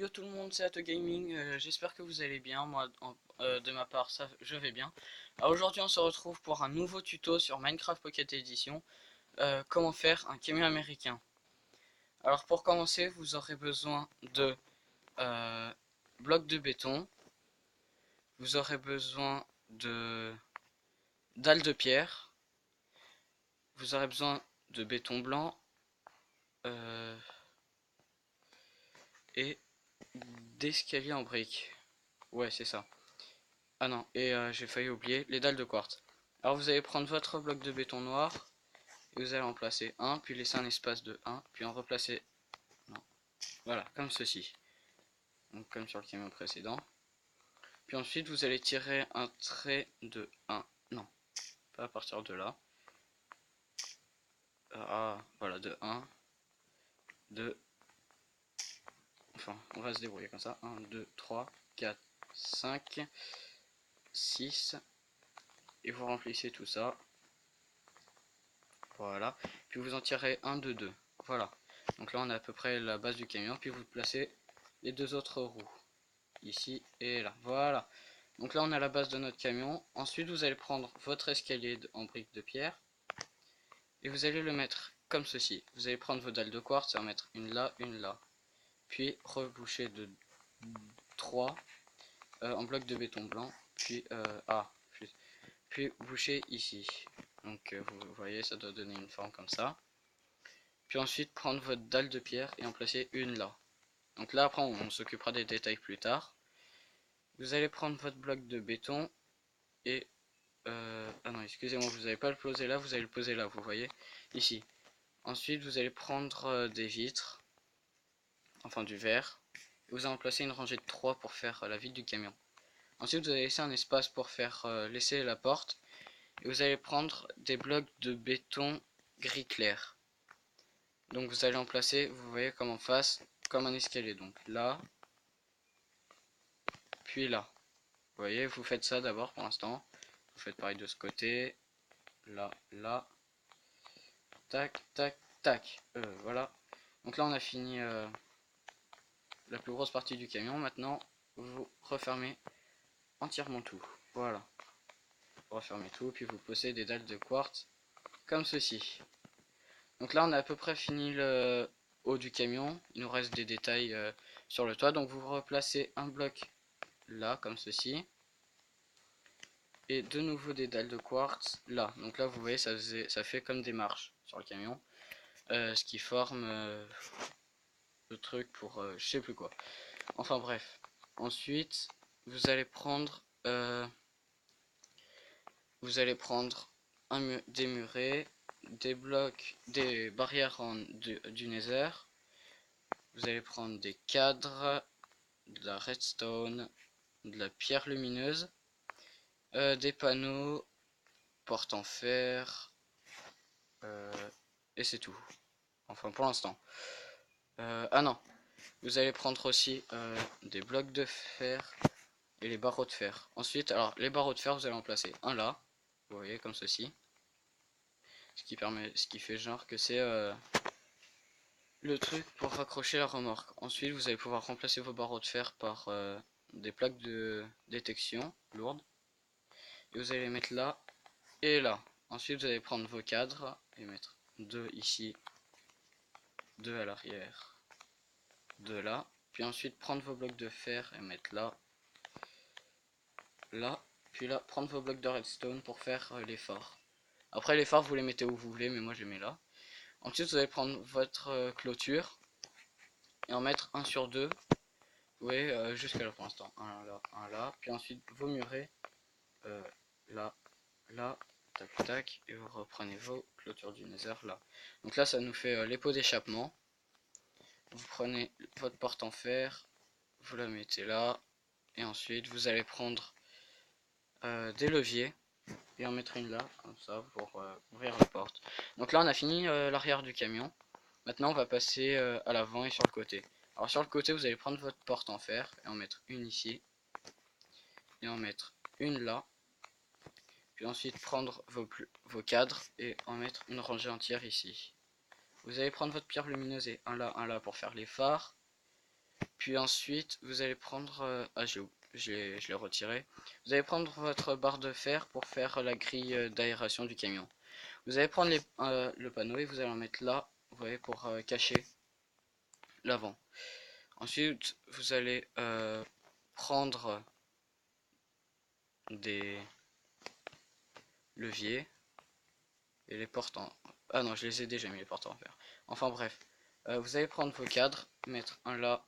Yo tout le monde, c'est Ato Gaming, j'espère que vous allez bien, moi de ma part je vais bien. Alors aujourd'hui on se retrouve pour un nouveau tuto sur Minecraft Pocket Edition, comment faire un camion américain. Alors pour commencer vous aurez besoin de euh, blocs de béton, vous aurez besoin de dalles de pierre, vous aurez besoin de béton blanc euh, et d'escalier en briques. Ouais c'est ça. Ah non, et j'ai failli oublier les dalles de quartz. Alors vous allez prendre votre bloc de béton noir, et vous allez en placer un, puis laisser un espace de 1, puis en replacer, non, voilà, comme ceci. Donc comme sur le camion précédent. Puis ensuite vous allez tirer un trait de 1, non, pas à partir de là. Ah, voilà, de 1, 2, enfin, on va se débrouiller comme ça. 1, 2, 3, 4, 5, 6, et vous remplissez tout ça. Voilà, puis vous en tirez un de 2. Voilà, donc là on a à peu près la base du camion, puis vous placez les deux autres roues, ici et là. Voilà, donc là on a la base de notre camion. Ensuite vous allez prendre votre escalier en briques de pierre, et vous allez le mettre comme ceci. Vous allez prendre vos dalles de quartz et en mettre une là, puis reboucher de 3 en bloc de béton blanc, puis puis boucher ici. Donc vous voyez, ça doit donner une forme comme ça. Puis ensuite prendre votre dalle de pierre et en placer une là. Donc là après on s'occupera des détails plus tard. Vous allez prendre votre bloc de béton et ah non excusez-moi, vous n'allez pas le poser là, vous allez le poser là, vous voyez, ici. Ensuite vous allez prendre des vitres, enfin du verre, et vous allez en placer une rangée de 3 pour faire la vitre du camion. Ensuite vous allez laisser un espace pour faire laisser la porte, et vous allez prendre des blocs de béton gris clair. Donc vous allez en placer, vous voyez comme en face, comme un escalier. Donc là, puis là. Vous voyez, vous faites ça d'abord pour l'instant. Vous faites pareil de ce côté. Là, là. Tac, tac, tac. Voilà. Donc là on a fini la plus grosse partie du camion. Maintenant, vous refermez entièrement tout. Voilà. Vous refermez tout, puis vous posez des dalles de quartz comme ceci. Donc là on a à peu près fini le haut du camion. Il nous reste des détails sur le toit. Donc vous replacez un bloc là comme ceci, et de nouveau des dalles de quartz là. Donc là vous voyez ça fait comme des marches sur le camion, ce qui forme le truc pour je sais plus quoi. Enfin bref, ensuite vous allez prendre des murets, des blocs, des barrières du nether. Vous allez prendre des cadres, de la redstone, de la pierre lumineuse, des panneaux, portes en fer, et c'est tout. Enfin pour l'instant. Ah non, vous allez prendre aussi des blocs de fer et les barreaux de fer. Ensuite, alors les barreaux de fer, vous allez en placer un là, vous voyez comme ceci, ce qui fait genre que c'est le truc pour raccrocher la remorque. Ensuite, vous allez pouvoir remplacer vos barreaux de fer par des plaques de détection lourdes, et vous allez les mettre là et là. Ensuite, vous allez prendre vos cadres et mettre deux ici, deux à l'arrière, deux là. Puis ensuite, prendre vos blocs de fer et mettre là, là. Puis là, prendre vos blocs de redstone pour faire les phares. Après, les phares, vous les mettez où vous voulez, mais moi, je les mets là. Ensuite, vous allez prendre votre clôture et en mettre un sur deux. Vous voyez, jusqu'à là pour l'instant. Un là, un là. Puis ensuite, vos murets, là, là, tac, tac. Et vous reprenez vos clôtures du nether là. Donc là, ça nous fait les pots d'échappement. Vous prenez votre porte en fer, vous la mettez là, et ensuite vous allez prendre des leviers et en mettre une là, comme ça, pour ouvrir la porte. Donc là on a fini l'arrière du camion. Maintenant on va passer à l'avant et sur le côté. Alors sur le côté vous allez prendre votre porte en fer et en mettre une ici, et en mettre une là, puis ensuite prendre vos cadres et en mettre une rangée entière ici. Vous allez prendre votre pierre lumineuse et un là pour faire les phares. Puis ensuite, vous allez prendre... je l'ai retiré. Vous allez prendre votre barre de fer pour faire la grille d'aération du camion. Vous allez prendre le panneau et vous allez en mettre là, vous voyez, pour cacher l'avant. Ensuite, vous allez prendre des leviers et les portes en... Ah non, je les ai déjà mis les portes en fer. Enfin bref, vous allez prendre vos cadres, mettre un là,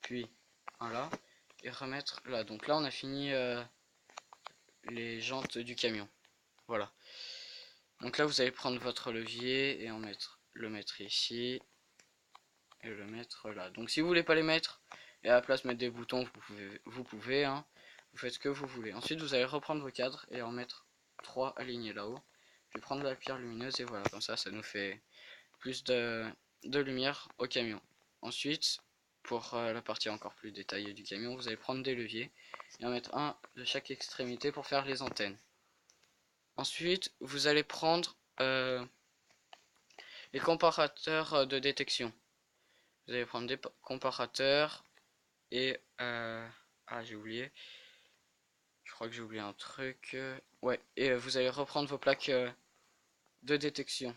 puis un là, et remettre là. Donc là, on a fini les jantes du camion. Voilà. Donc là, vous allez prendre votre levier et le mettre ici et le mettre là. Donc si vous voulez pas les mettre et à la place mettre des boutons, vous pouvez hein. Vous faites ce que vous voulez. Ensuite, vous allez reprendre vos cadres et en mettre 3 alignés là-haut. Puis prendre la pierre lumineuse et voilà, comme ça nous fait plus de lumière au camion. Ensuite, pour la partie encore plus détaillée du camion, vous allez prendre des leviers et en mettre un de chaque extrémité pour faire les antennes. Ensuite, vous allez prendre les comparateurs de détection. Vous allez prendre des comparateurs et... ah, j'ai oublié. Je crois que j'ai oublié un truc. Ouais, et vous allez reprendre vos plaques de détection.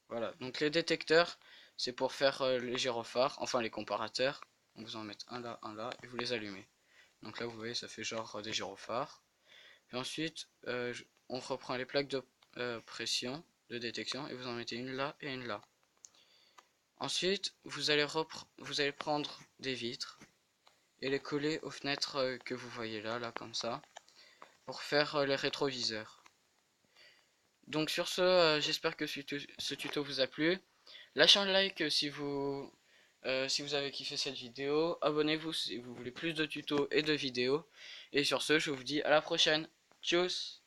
Voilà, donc les détecteurs, c'est pour faire les gyrophares, enfin les comparateurs. Donc vous en mettez un là, et vous les allumez. Donc là, vous voyez, ça fait genre des gyrophares. Et ensuite, on reprend les plaques de pression, de détection, et vous en mettez une là et une là. Ensuite, vous allez prendre des vitres et les coller aux fenêtres que vous voyez là, comme ça, pour faire les rétroviseurs. Donc sur ce, j'espère que ce tuto vous a plu. Lâchez un like si vous avez kiffé cette vidéo. Abonnez-vous si vous voulez plus de tutos et de vidéos. Et sur ce, je vous dis à la prochaine. Tchuss!